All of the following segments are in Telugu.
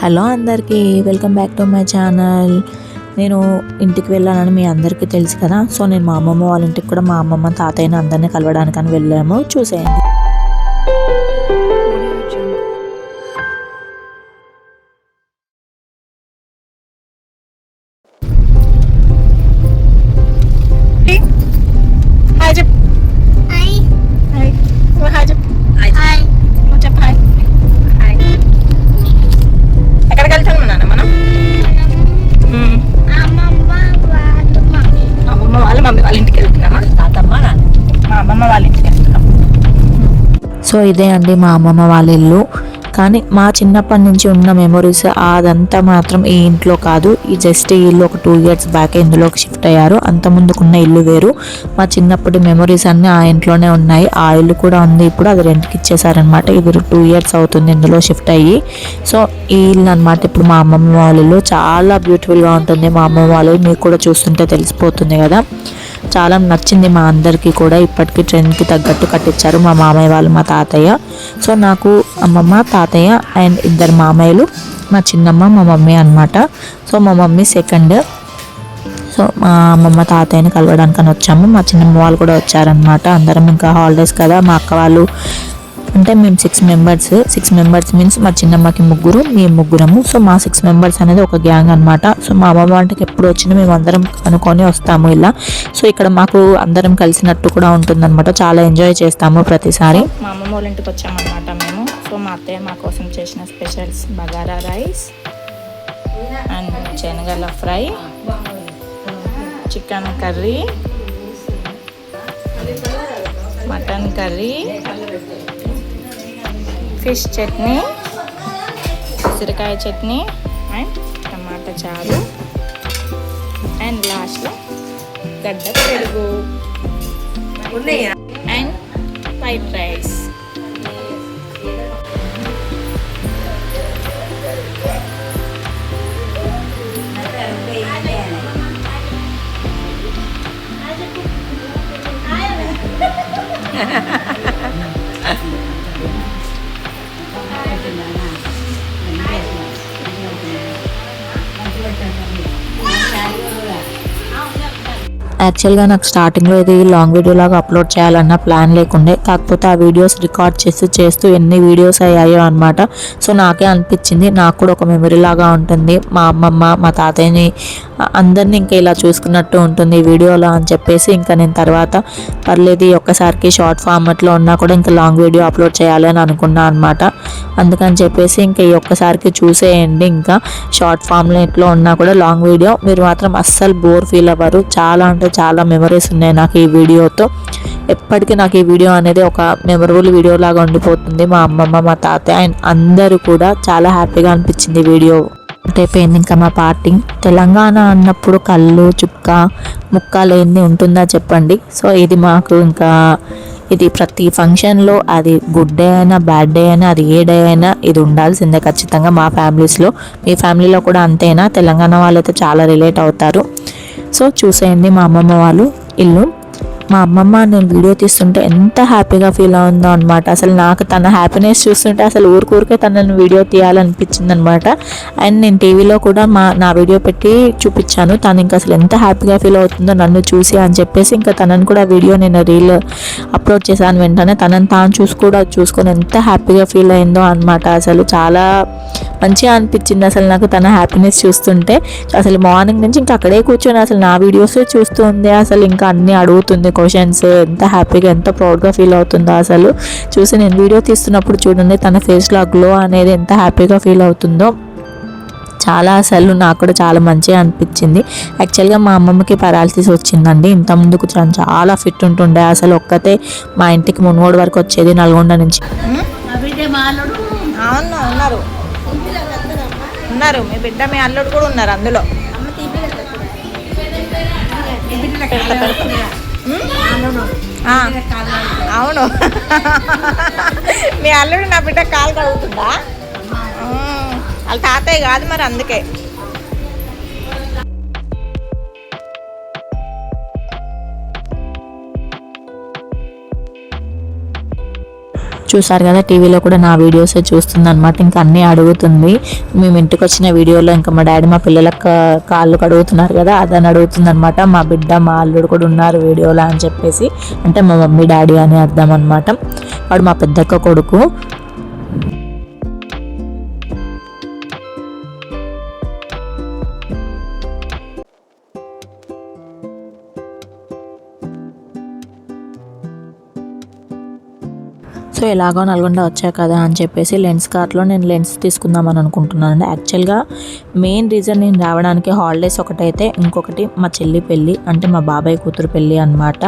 హలో అందరికీ, welcome back to my channel. నేను ఇంటికి వెళ్ళానని మీ అందరికీ తెలుసు కదా. సో నేను మా అమ్మమ్మ వాళ్ళ ఇంటికి కూడా మా అమ్మమ్మ తాతయ్యని అందరినీ కలవడానికని వెళ్ళాము. చూసేయండి. సో ఇదే అండి మా అమ్మమ్మ వాళ్ళ ఇల్లు. కానీ మా చిన్నప్పటి నుంచి ఉన్న మెమొరీస్ అదంతా మాత్రం ఈ ఇంట్లో కాదు. ఈ జస్ట్ ఈ ఇల్లు ఒక 2 years బ్యాక్ ఇందులోకి షిఫ్ట్ అయ్యారు. అంత ముందుకున్న ఇల్లు వేరు. మా చిన్నప్పటి మెమొరీస్ అన్నీ ఆ ఇంట్లోనే ఉన్నాయి. ఆ ఇల్లు కూడా ఉంది. ఇప్పుడు అది రెంట్కి ఇచ్చేసారనమాట. ఇది 2 years అవుతుంది ఇందులో షిఫ్ట్ అయ్యి. సో ఈ ఇల్లు అనమాట ఇప్పుడు మా అమ్మమ్మ వాళ్ళ ఇల్లు. చాలా బ్యూటిఫుల్గా ఉంటుంది మా అమ్మమ్మ వాళ్ళు. మీకు కూడా చూస్తుంటే తెలిసిపోతుంది కదా. చాలా నచ్చింది మా అందరికీ కూడా. ఇప్పటికీ ట్రెండ్కి తగ్గట్టు కట్టించారు మా మామయ్య వాళ్ళు, మా తాతయ్య. సో నాకు అమ్మమ్మ, తాతయ్య అండ్ 2 మామయ్యలు, మా చిన్నమ్మ, మా మమ్మీ అనమాట. సో మా మమ్మీ సెకండ్. సో మా అమ్మమ్మ తాతయ్యని కలవడానికని వచ్చాము. మా చిన్నమ్మ వాళ్ళు కూడా వచ్చారనమాట. అందరం ఇంకా హాలిడేస్ కదా. మా అక్క వాళ్ళు అంటే మేము 6 members. 6 members మీన్స్ మా చిన్నమ్మకి 3, మేము 3. సో మా 6 members అనేది ఒక గ్యాంగ్ అనమాట. సో మా అమ్మమ్మ వంటకి ఎప్పుడు వచ్చినా మేము అందరం అనుకొని వస్తాము ఇలా. సో ఇక్కడ మాకు అందరం కలిసినట్టు కూడా ఉంటుందన్నమాట. చాలా ఎంజాయ్ చేస్తాము ప్రతిసారి. మా అమ్మమ్మ వాళ్ళ ఇంటికి వచ్చామన్నమాట మేము. సో మా అత్తయ్య మా కోసం చేసిన specials bagara rice and Sanagala fry, chicken curry, mutton curry, fish chutney, ఉసిరికాయ చట్నీ అండ్ టమాటా చారు అండ్ లాస్ట్లో గడ్డ పెరుగు అండ్ వైట్ రైస్. యాక్చువల్గా నాకు స్టార్టింగ్లో ఇది లాంగ్ వీడియో లాగా అప్లోడ్ చేయాలన్న ప్లాన్ లేకుండే. కాకపోతే ఆ వీడియోస్ రికార్డ్ చేస్తూ ఎన్ని వీడియోస్ అయ్యాయో అనమాట. సో నాకే అనిపించింది నాకు కూడా ఒక మెమరీ లాగా ఉంటుంది. మా అమ్మమ్మ, మా తాతయ్యని అందరినీ ఇంకా ఇలా చూసుకున్నట్టు ఉంటుంది ఈ వీడియోలో అని చెప్పేసి ఇంకా నేను తర్వాత పర్లేదు ఒక్కసారికి షార్ట్ ఫార్మాట్లో ఉన్నా కూడా ఇంకా లాంగ్ వీడియో అప్లోడ్ చేయాలి అని అనుకున్నాను అనమాట. అందుకని చెప్పేసి ఇంకా ఈ ఒక్కసారికి చూసేయండి. ఇంకా షార్ట్ ఫార్మాట్లో ఉన్నా కూడా లాంగ్ వీడియో మీరు మాత్రం అస్సలు బోర్ ఫీల్ అవ్వరు. చాలా అంటే చాలా మెమరీస్ ఉన్నాయి నాకు ఈ వీడియోతో. ఎప్పటికీ నాకు ఈ వీడియో అనేది ఒక మెమరబుల్ వీడియో లాగా ఉండిపోతుంది. మా అమ్మమ్మ, మా తాతయ్య అండ్ అందరూ కూడా చాలా హ్యాపీగా అనిపించింది వీడియో. అయిపోయింది ఇంకా మా పార్టీ. తెలంగాణ అన్నప్పుడు కళ్ళు, చుక్క, ముక్క లేనిది ఉంటుందా చెప్పండి. సో ఇది మాకు ఇంకా ఇది ప్రతి ఫంక్షన్లో, అది గుడ్ డే అయినా బ్యాడ్ డే అయినా, అది ఏ డే అయినా ఇది ఉండాల్సిందే ఖచ్చితంగా మా ఫ్యామిలీస్లో. మీ ఫ్యామిలీలో కూడా అంతేనా? తెలంగాణ వాళ్ళైతే చాలా రిలేట్ అవుతారు. సో చూసేయండి మా అమ్మమ్మ వాళ్ళు ఇల్లు. మా అమ్మమ్మ నేను వీడియో తీస్తుంటే ఎంత హ్యాపీగా ఫీల్ అవుందో అనమాట. అసలు నాకు తన హ్యాపీనెస్ చూస్తుంటే అసలు ఊరికే తనని వీడియో తీయాలనిపించింది అనమాట. అండ్ నేను టీవీలో కూడా నా వీడియో పెట్టి చూపించాను. తను ఇంకా అసలు ఎంత హ్యాపీగా ఫీల్ అవుతుందో నన్ను చూసి అని చెప్పేసి ఇంకా తనని కూడా వీడియో నేను రీల్ అప్లోడ్ చేశాను. వెంటనే తనని తాను చూసుకొని ఎంత హ్యాపీగా ఫీల్ అయిందో అనమాట. అసలు చాలా మంచిగా అనిపించింది అసలు నాకు తన హ్యాపీనెస్ చూస్తుంటే. అసలు మార్నింగ్ నుంచి ఇంకా అక్కడే కూర్చొని అసలు నా వీడియోస్ చూస్తూ ఉంది. అసలు ఇంకా అన్నీ అడుగుతుంది క్వశ్చన్స్. ఎంత హ్యాపీగా, ఎంత ప్రౌడ్గా ఫీల్ అవుతుందో అసలు చూసి. నేను వీడియో తీస్తున్నప్పుడు చూడండి తన ఫేస్లో ఆ గ్లో అనేది ఎంత హ్యాపీగా ఫీల్ అవుతుందో. చాలా అసలు నాకు కూడా చాలా మంచిగా అనిపించింది. యాక్చువల్గా మా అమ్మమ్మకి పారాలిసిస్ వచ్చిందండి. ఇంత ముందుకు చాలా ఫిట్ ఉంటుండే. అసలు ఒక్కతే మా ఇంటికి మున్గోడు వరకు వచ్చేది నల్గొండ నుంచి. ఉన్నారు మీ బిడ్డ, మీ అల్లుడు కూడా ఉన్నారు అందులో. అవును, మీ అల్లుడు నా బిడ్డ కాలు కడుగుతుందా? వాళ్ళ తాతయ్య కాదు మరి, అందుకే. చూసారు కదా, టీవీలో కూడా నా వీడియోసే చూస్తుంది అనమాట. ఇంకా అన్నీ అడుగుతుంది. మేము ఇంటికి వచ్చిన వీడియోలో ఇంకా మా డాడీ మా పిల్లలకు కాళ్ళు కడుగుతున్నారు కదా, అదని అడుగుతుంది అనమాట. మా బిడ్డ మా అల్లుడు కూడా ఉన్నారు వీడియోలో అని చెప్పేసి, అంటే మా మమ్మీ డాడీ అని అర్థం అనమాట. వాడు మా పెద్దక్క కొడుకు. సో ఎలాగో నల్గొండ వచ్చా కదా అని చెప్పేసి లెన్స్ కార్ట్లో నేను లెన్స్ తీసుకుందామని అనుకుంటున్నాను. యాక్చువల్గా మెయిన్ రీజన్ నేను రావడానికి హాలిడేస్ ఒకటైతే, ఇంకొకటి మా చెల్లి పెళ్ళి, అంటే మా బాబాయ్ కూతురు పెళ్ళి అనమాట.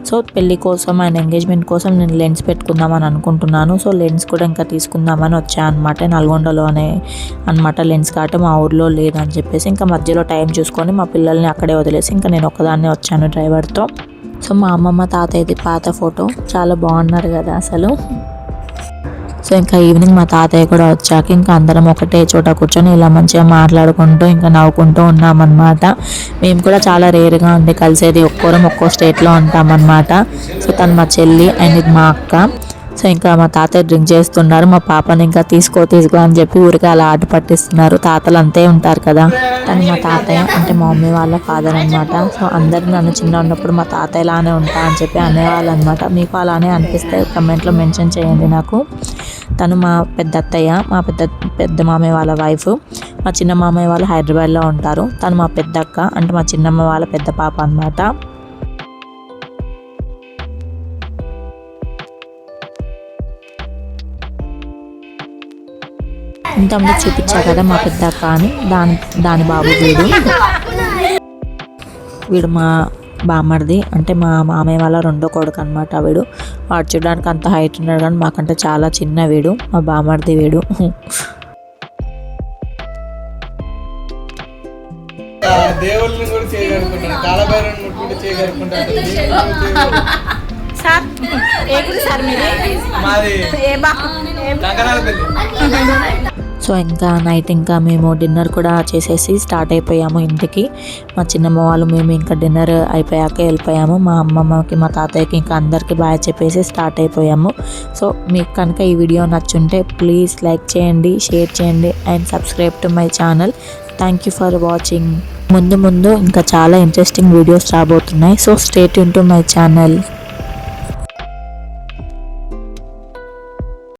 సో పెళ్ళి కోసం అండ్ ఎంగేజ్మెంట్ కోసం నేను లెన్స్ పెట్టుకుందామని అనుకుంటున్నాను. సో లెన్స్ కూడా ఇంకా తీసుకుందామని వచ్చా అనమాట. నల్గొండలోనే అనమాట లెన్స్ కార్ట్, మా ఊర్లో లేదని చెప్పేసి ఇంకా మధ్యలో టైం చూసుకొని మా పిల్లల్ని అక్కడే వదిలేసి ఇంకా నేను ఒకదాన్నే వచ్చాను డ్రైవర్తో. సో మా అమ్మమ్మ తాతయ్యది పాత ఫోటో, చాలా బాగున్నారు కదా అసలు. సో ఇంకా ఈవినింగ్ మా తాతయ్య కూడా వచ్చాక ఇంకా అందరం ఒకటే చోట కూర్చొని ఇలా మంచిగా మాట్లాడుకుంటూ ఇంకా నవ్వుకుంటూ ఉన్నామన్నమాట. మేము కూడా చాలా రేర్గా ఉండి కలిసేది, ఒక్కోరం ఒక్కో స్టేట్లో ఉంటామన్నమాట. సో తను మా చెల్లి అండ్ ఇది మా అక్క. సో ఇంకా మా తాతయ్య డ్రింక్ చేస్తున్నారు. మా పాపని ఇంకా తీసుకో అని చెప్పి ఊరికే అలా ఆట పట్టిస్తున్నారు. తాతలు అంతే ఉంటారు కదా. తను మా తాతయ్య అంటే మా మమ్మీ వాళ్ళ ఫాదర్ అనమాట. సో అందరూ నన్ను చిన్న ఉన్నప్పుడు మా తాతయ్యలానే ఉంటా అని చెప్పి అనేవాళ్ళు అనమాట. మీకు అలానే అనిపిస్తే కమెంట్లో మెన్షన్ చేయండి నాకు. తను మా పెద్ద అత్తయ్య, మా పెద్ద మామయ్య వాళ్ళ వైఫ్. మా చిన్న మామయ్య వాళ్ళు హైదరాబాద్లో ఉంటారు. తను మా పెద్ద అక్క, అంటే మా చిన్నమ్మ వాళ్ళ పెద్ద పాప అనమాట. ఇంతకుముందు చూపించా కదా మా పెద్ద అక్క అని, దాని బాబు వీడు మా బామ్మర్ది, అంటే మా మామయ్య వాళ్ళ రెండో కొడుకు అనమాట. వాడు చూడడానికి అంత హైట్ ఉన్నాడు కానీ మాకంటే చాలా చిన్న వీడు, మా బామ్మర్ది వీడు. సో ఇంకా నైట్ ఇంకా మేము డిన్నర్ కూడా చేసేసి స్టార్ట్ అయిపోయాము ఇంటికి. మా చిన్నమ్మ వాళ్ళు మేము ఇంకా డిన్నర్ అయిపోయాక వెళ్ళిపోయాము. మా అమ్మమ్మకి మా తాతయ్యకి ఇంకా అందరికీ బాయ్ చెప్పేసి స్టార్ట్ అయిపోయాము. సో మీకు కనుక ఈ వీడియో నచ్చుంటే ప్లీజ్ లైక్ చేయండి, షేర్ చేయండి and subscribe to my channel. Thank you for watching. ముందు ఇంకా చాలా ఇంట్రెస్టింగ్ వీడియోస్ రాబోతున్నాయి. So stay tune to my channel.